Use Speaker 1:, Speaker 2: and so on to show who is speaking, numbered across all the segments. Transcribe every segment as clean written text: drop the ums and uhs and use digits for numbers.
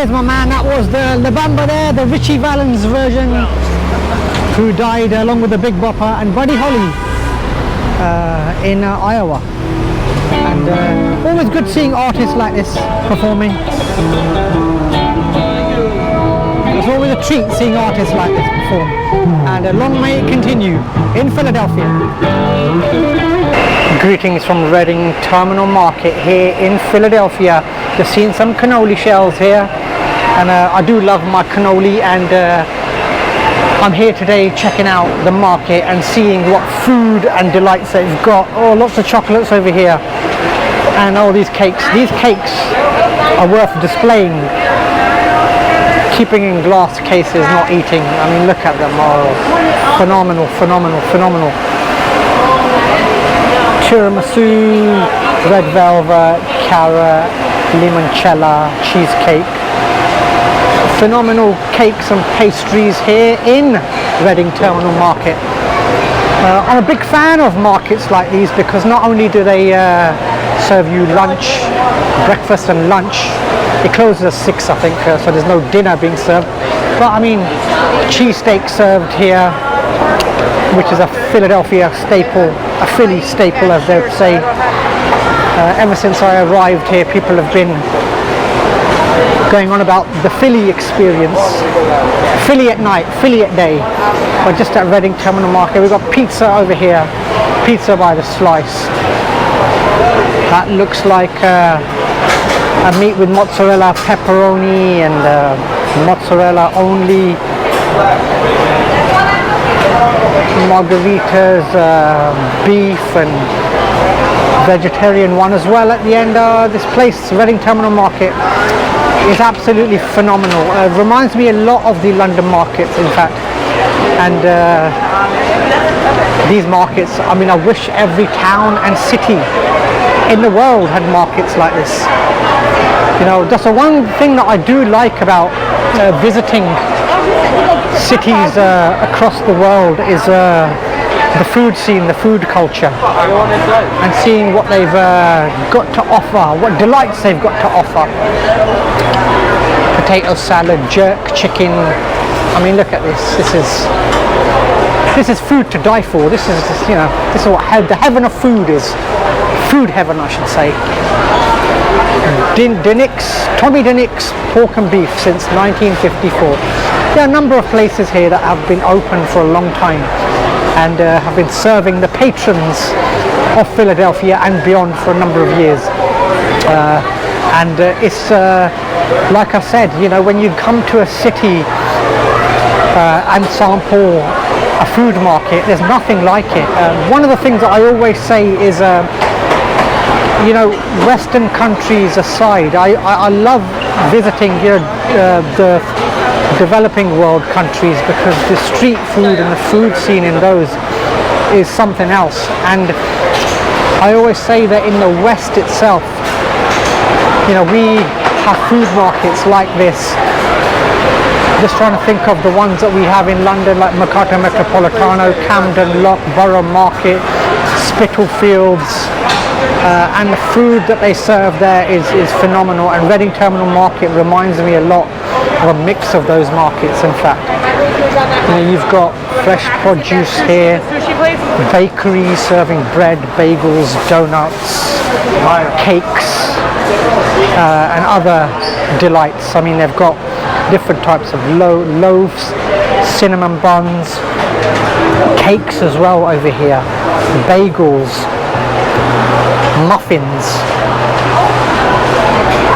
Speaker 1: Cheers, my man. That was the Bamba there, the Richie Valens version, who died along with the Big Bopper and Buddy Holly in Iowa. And always good seeing artists like this performing. It's always a treat seeing artists like this perform. And long may it continue in Philadelphia. Greetings from Reading Terminal Market here in Philadelphia. Just seen some cannoli shells here, and I do love my cannoli, and I'm here today checking out the market and seeing what food and delights they've got. Oh, lots of chocolates over here, and all these cakes. These cakes are worth displaying, keeping in glass cases, not eating. I mean, look at them. Oh, phenomenal, phenomenal, phenomenal. Tiramisu, red velvet, carrot, limoncello, cheesecake. Phenomenal cakes and pastries here in Reading Terminal Market. I'm a big fan of markets like these because not only do they serve you lunch, breakfast and lunch. It closes at 6, I think, so there's no dinner being served. But I mean, cheesesteak served here, which is a Philadelphia staple, a Philly staple, as they would say. Ever since I arrived here, people have been going on about the Philly experience. Philly at night, Philly at day. But just at Reading Terminal Market, we've got pizza over here, pizza by the slice. That looks like a meat with mozzarella, pepperoni, and mozzarella only. Margaritas, beef, and vegetarian one as well at the end. This place, Reading Terminal Market, is absolutely phenomenal. It reminds me a lot of the London markets, in fact. And these markets, I mean, I wish every town and city in the world had markets like this. You know, that's the one thing that I do like about visiting cities across the world is the food scene, the food culture, and seeing what they've got to offer, what delights they've got to offer. Potato salad, jerk chicken. I mean, look at this. This is food to die for. This is, you know, this is what the heaven of food is. Food heaven, I should say. Tommy DeNics pork and beef since 1954. There are a number of places here that have been open for a long time and have been serving the patrons of Philadelphia and beyond for a number of years. It's like I said, you know, when you come to a city and sample a food market, there's nothing like it. One of the things that I always say is, you know, Western countries aside, I love visiting, you know, the developing world countries, because the street food and the food scene in those is something else. And I always say that in the West itself, you know, we have food markets like this. Just trying to think of the ones that we have in London, like Mercato Metropolitano, Camden Lock, Borough Market, Spitalfields, and the food that they serve there is phenomenal. And Reading Terminal Market reminds me a lot of a mix of those markets, in fact. You know, you've got fresh produce here, bakeries serving bread, bagels, donuts, cakes, and other delights. I mean, they've got different types of loaves, cinnamon buns, cakes as well over here, bagels, muffins,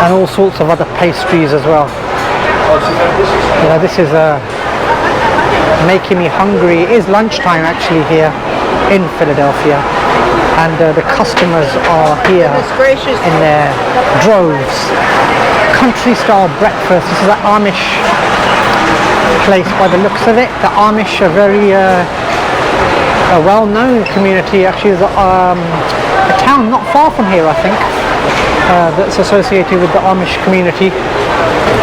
Speaker 1: and all sorts of other pastries as well. You know, this is making me hungry. It is lunchtime actually here in Philadelphia, and the customers are here in their droves. Country style breakfast. This is an Amish place by the looks of it. The Amish are very a well-known community. Actually, there's a town not far from here, I think, that's associated with the Amish community.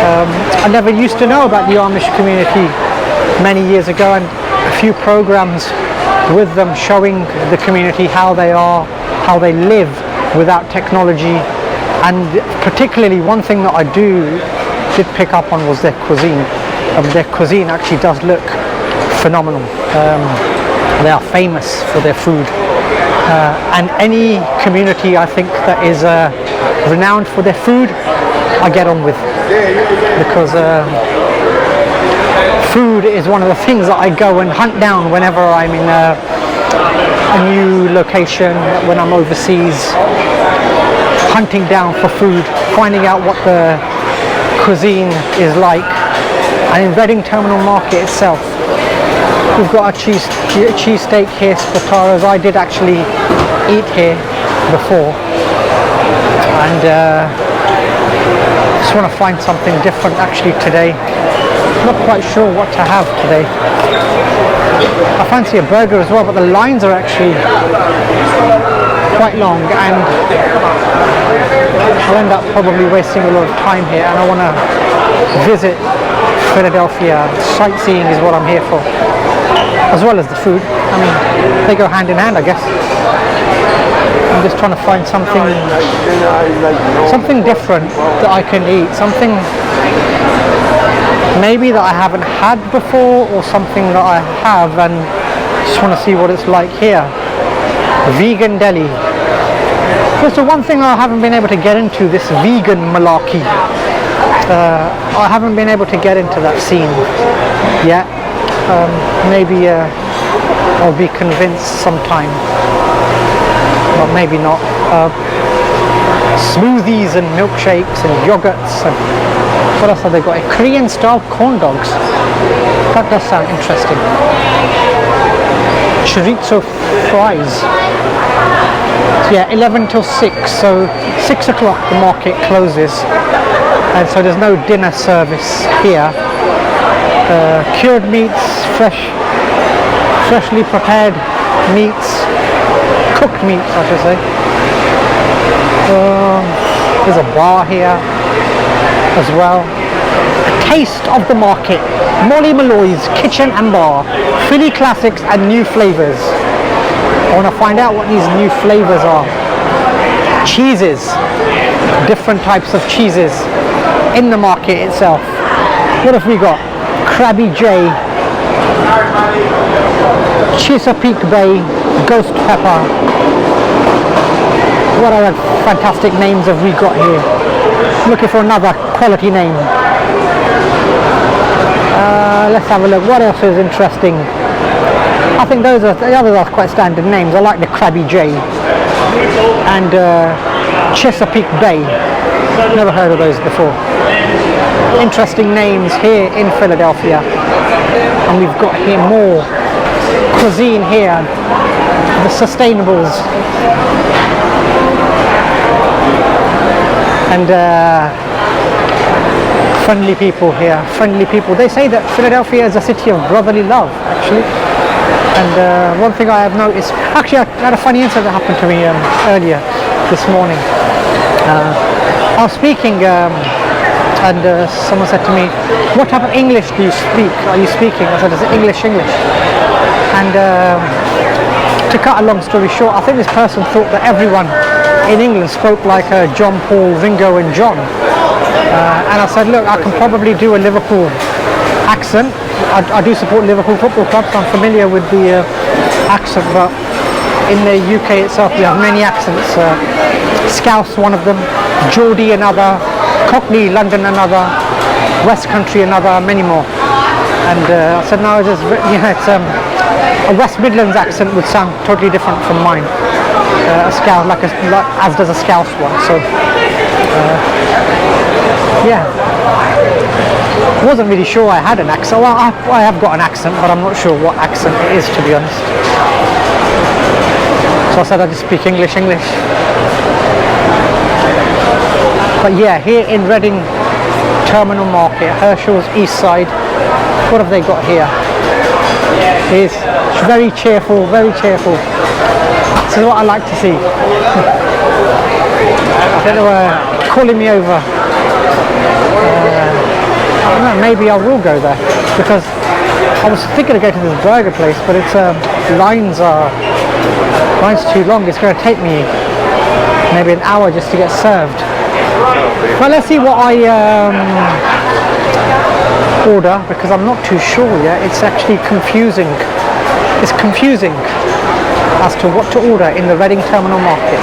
Speaker 1: I never used to know about the Amish community many years ago, and a few programs with them showing the community how they are, how they live without technology. And particularly one thing that I do did pick up on was their cuisine. Their cuisine actually does look phenomenal. They are famous for their food, and any community I think that is renowned for their food, I get on with, because food is one of the things that I go and hunt down whenever I'm in a new location, when I'm overseas, hunting down for food, finding out what the cuisine is like. And in Reading Terminal Market itself, we've got a cheesesteak here, Spataros. I did actually eat here before, and just want to find something different actually today. Not quite sure what to have today. I fancy a burger as well, but the lines are actually quite long, and I'll end up probably wasting a lot of time here, and I want to visit Philadelphia. Sightseeing is what I'm here for, as well as the food. I mean, they go hand in hand, I guess. I'm just trying to find something different that I can eat, something maybe that I haven't had before, or something that I have and just want to see what it's like here. Vegan deli. That's the one thing I haven't been able to get into, this vegan malarkey. I haven't been able to get into that scene yet. Maybe I'll be convinced sometime, but maybe not. Smoothies and milkshakes and yogurts, and what else have they got? Korean style corn dogs. That does sound interesting. Chorizo fries. So yeah, 11 till 6, so 6 o'clock the market closes, and so there's no dinner service here. Cured meats, freshly prepared meats, cooked meats I should say. There's a bar here as well. A taste of the market. Molly Malloy's Kitchen and Bar. Philly classics and new flavors. I want to find out what these new flavors are. Cheeses. Different types of cheeses in the market itself. What have we got? Krabby J. Cheeseteak Bay. Ghost Pepper. What other fantastic names have we got here? Looking for another quality name. Let's have a look. What else is interesting? I think the others are quite standard names. I like the Krabby J and Cheeseteak Bay. Never heard of those before. Interesting names here in Philadelphia. And we've got here more cuisine here. The sustainables. And friendly people here, friendly people. They say that Philadelphia is a city of brotherly love, actually. And one thing I have noticed, actually I had a funny incident that happened to me earlier this morning. I was speaking and someone said to me, what type of English do you speak? Are you speaking? I said, is it English? And to cut a long story short, I think this person thought that everyone in England spoke like John, Paul, Ringo and John. And I said, look, I can probably do a Liverpool accent. I do support Liverpool Football Club, so I'm familiar with the accent, but in the UK itself we have many accents. Scouse one of them, Geordie another, Cockney, London another, West Country another, many more. And I said, no, it's a West Midlands accent would sound totally different from mine. A Scouse, as does a Scouse one. So yeah, wasn't really sure I had an accent. Well, I have got an accent, but I'm not sure what accent it is, to be honest. So I said I just speak English. But yeah, here in Reading Terminal Market, Herschel's East Side, what have they got here? It's very cheerful, very cheerful. This is what I like to see. I don't know, calling me over. I don't know, maybe I will go there, because I was thinking of going to this burger place, but it's line's too long. It's going to take me maybe an hour just to get served. Well, let's see what I order, because I'm not too sure yet. It's actually confusing. It's confusing as to what to order in the Reading Terminal Market.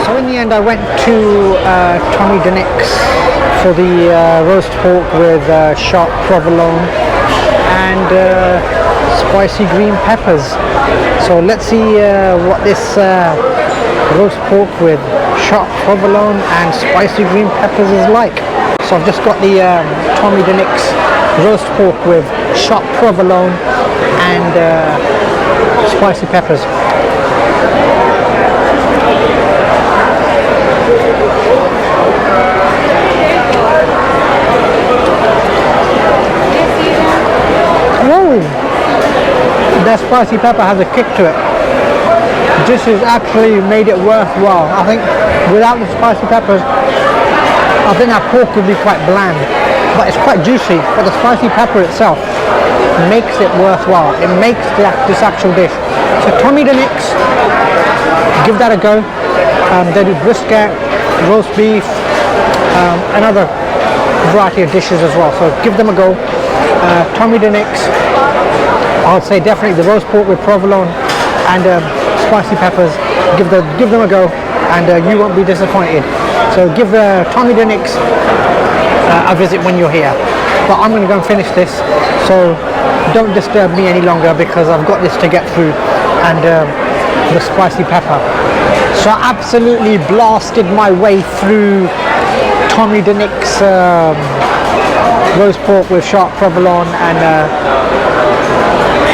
Speaker 1: So in the end I went to Tommy DeNics for the roast pork with sharp provolone and spicy green peppers. So let's see what this roast pork with sharp provolone and spicy green peppers is like. So I've just got the Tommy DeNics roast pork with sharp provolone and spicy peppers. Oh, that spicy pepper has a kick to it. This has actually made it worthwhile. I think without the spicy peppers, I think that pork would be quite bland, but it's quite juicy. But the spicy pepper itself makes it worthwhile. It makes this actual dish. So Tommy DeNics, give that a go. They do brisket, roast beef, another variety of dishes as well. So give them a go. Tommy DeNics, I would say definitely the roast pork with provolone and spicy peppers. Give them a go, and you won't be disappointed. So give Tommy DeNics a visit when you're here. But I'm going to go and finish this, so don't disturb me any longer, because I've got this to get through, and the spicy pepper. So I absolutely blasted my way through Tommy DeNics roast pork with sharp provolone and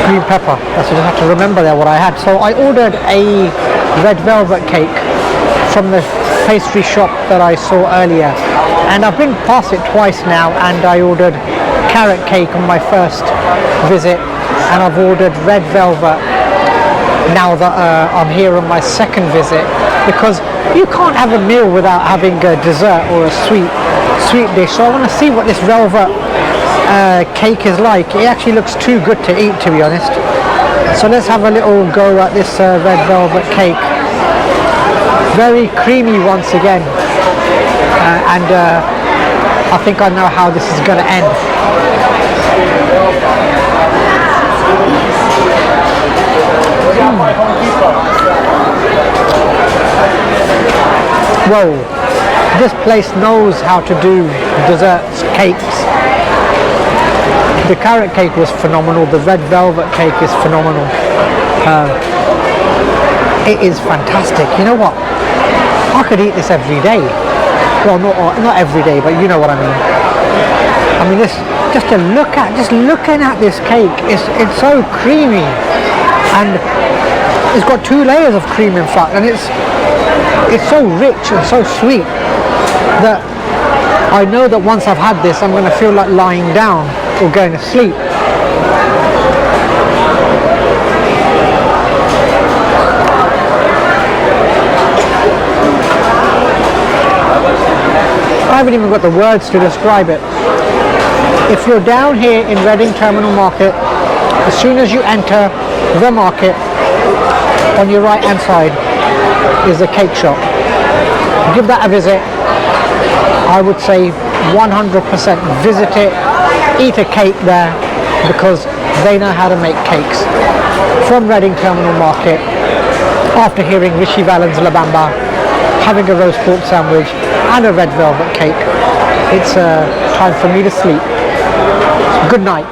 Speaker 1: green pepper. That's what I have to remember there what I had. So I ordered a red velvet cake from the pastry shop that I saw earlier, and I've been past it twice now, and I ordered carrot cake on my first visit, and I've ordered red velvet now that I'm here on my second visit, because you can't have a meal without having a dessert or a sweet dish. So I want to see what this velvet cake is like. It actually looks too good to eat, to be honest. So let's have a little go at this red velvet cake. Very creamy once again, and I think I know how this is going to end. Whoa, this place knows how to do desserts, cakes. The carrot cake was phenomenal. The red velvet cake is phenomenal. It is fantastic. You know what? I could eat this every day. Well, not every day, but you know what I mean. I mean, this just looking at this cake, it's so creamy, and it's got 2 layers of cream, in fact, and it's so rich and so sweet that I know that once I've had this, I'm going to feel like lying down or going to sleep. I haven't even got the words to describe it. If you're down here in Reading Terminal Market, as soon as you enter the market, on your right hand side is a cake shop. Give that a visit. I would say 100% visit it, eat a cake there, because they know how to make cakes. From Reading Terminal Market, after hearing Rishi Valens La Bamba, having a roast pork sandwich and a red velvet cake, it's time for me to sleep. Good night.